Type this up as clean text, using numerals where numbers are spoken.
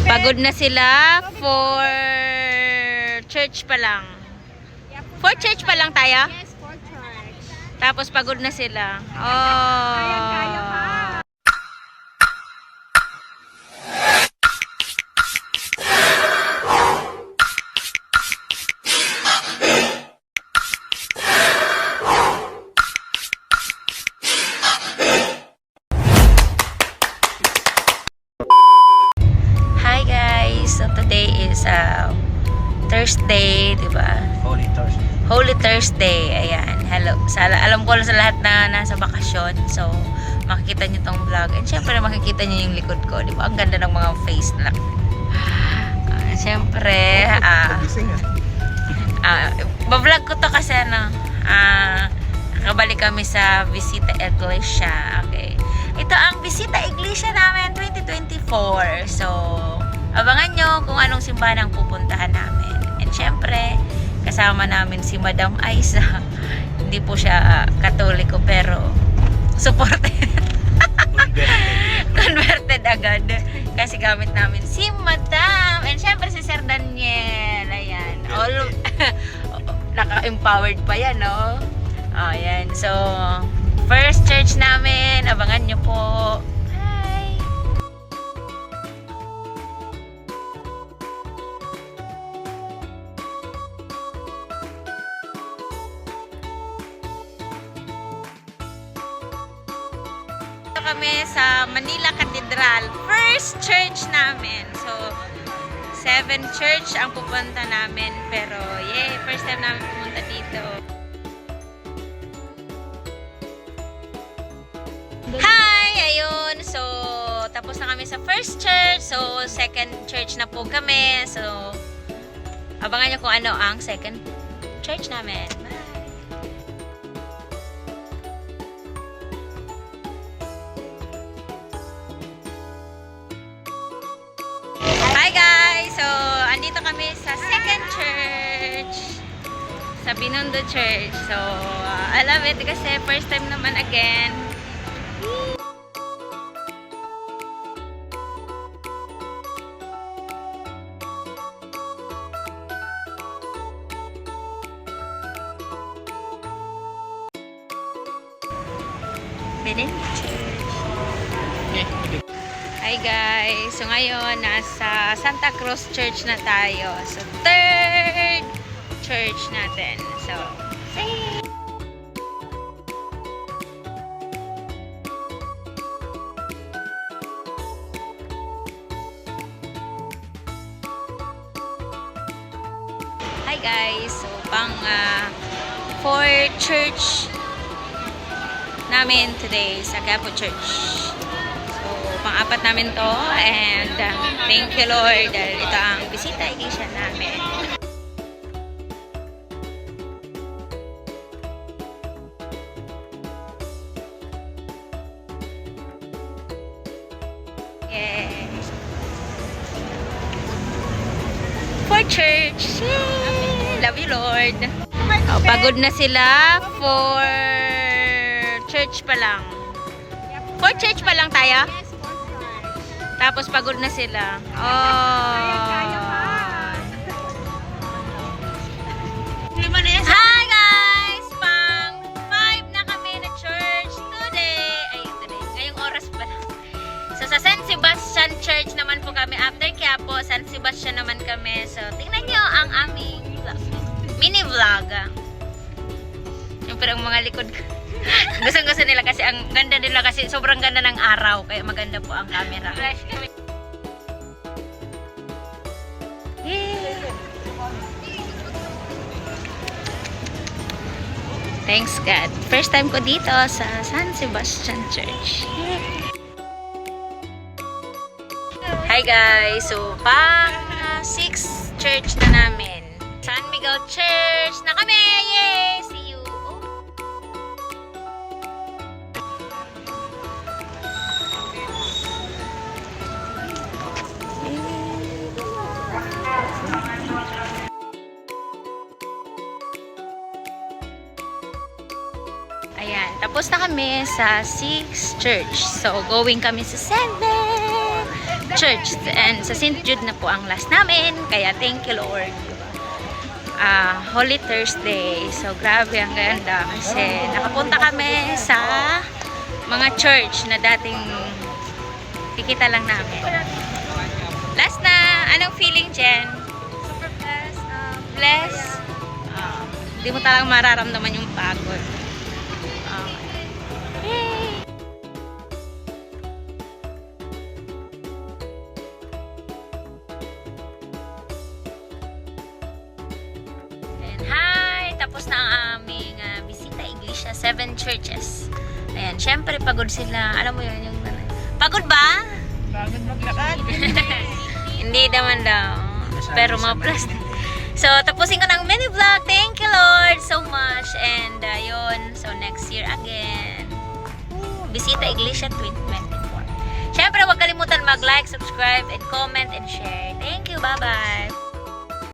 Pagod na sila for church pa lang. For church pa lang tayo? Yes, for church. Tapos pagod na sila. Oh. Kaya pa. Hi guys. So today is Thursday, 'di ba? Holy Thursday. Holy Thursday. Ayan. Hello. Alam ko lang sa lahat na nasa bakasyon. So makikita niyo tong vlog. And syempre makikita niyo yung likod ko, 'di ba? Ang ganda ng mga face na. Syempre, bablog ko to kasi kakabalik kami sa Visita Iglesia. Okay. Ito ang Visita Iglesia namin 2024. So, abangan nyo kung anong simbahan ang pupuntahan namin. And syempre, kasama namin si Madam Aiza. Hindi po siya katoliko pero supported. Converted agad. Kasi gamit namin si Madam. And syempre si Sir Daniel. Ayan. All naka-empowered pa yan, no? Ayan. So, first church namin. Abangan nyo po. Hi! Dito kami sa Manila Cathedral. First church namin. So, 7 church ang pupunta namin. Pero, yay! First time namin pumunta dito. Hi! Ayun. So, tapos na kami sa first church. So, second church na po kami. So, abangan nyo kung ano ang second church namin. Bye! Hi guys! So, andito kami sa second church. Sa Binondo Church. So, I love it kasi first time naman again. Binondo Church. Hi guys! So ngayon, nasa Santa Cruz Church na tayo. So, third church natin. So, say! Hi guys! So, pang fourth church namin today sa Quiapo Church. So, pang-apat namin to and thank you Lord dahil ito ang Visita Iglesia namin. Yeah. For church. Yay! Love you Lord. Oh, pagod na sila for church pa lang. For church pa lang tayo? Yes, for church. Tapos pagod na sila. Kaya pa. Hi guys! Pang 5 na kami na church today. Ngayong oras pa lang. So sa San Sebastian Church naman po kami. After Quiapo, San Sebastian naman kami. So tingnan nyo ang aming mini vlog. Yung parang mga likod ko. Gusto nila kasi ang ganda nila kasi sobrang ganda ng araw kaya maganda po ang camera. Yeah. Thanks God. First time ko dito sa San Sebastian Church. Yeah. Hi guys. So pang 6 church na namin. San Miguel Church na kami. Yay! See you. Ayan, tapos na kami sa 6 church. So, going kami sa 7. church. And sa St. Jude na po ang last namin. Kaya thank you Lord. Holy Thursday. So grabe ang ganda kasi nakapunta kami sa mga church na dating kikita lang namin. Last na, anong feeling, Jen? Super blessed. Blessed? Hindi mo talagang mararamdaman yung pagod. Yay! And hi! Tapos na ang aming bisita iglesia, 7 churches. Ayan, syempre pagod sila. Alam mo yun, yung pagod ba? Bagod maglakad. Hindi naman daw. Pero mga plus. So, tapusin ko ng mini vlog. Thank you, Lord, so much. And, yun. So, next year again. Bisita Iglesia 2024. Siyempre, huwag kalimutan mag-like, subscribe, and comment, and share. Thank you. Bye-bye.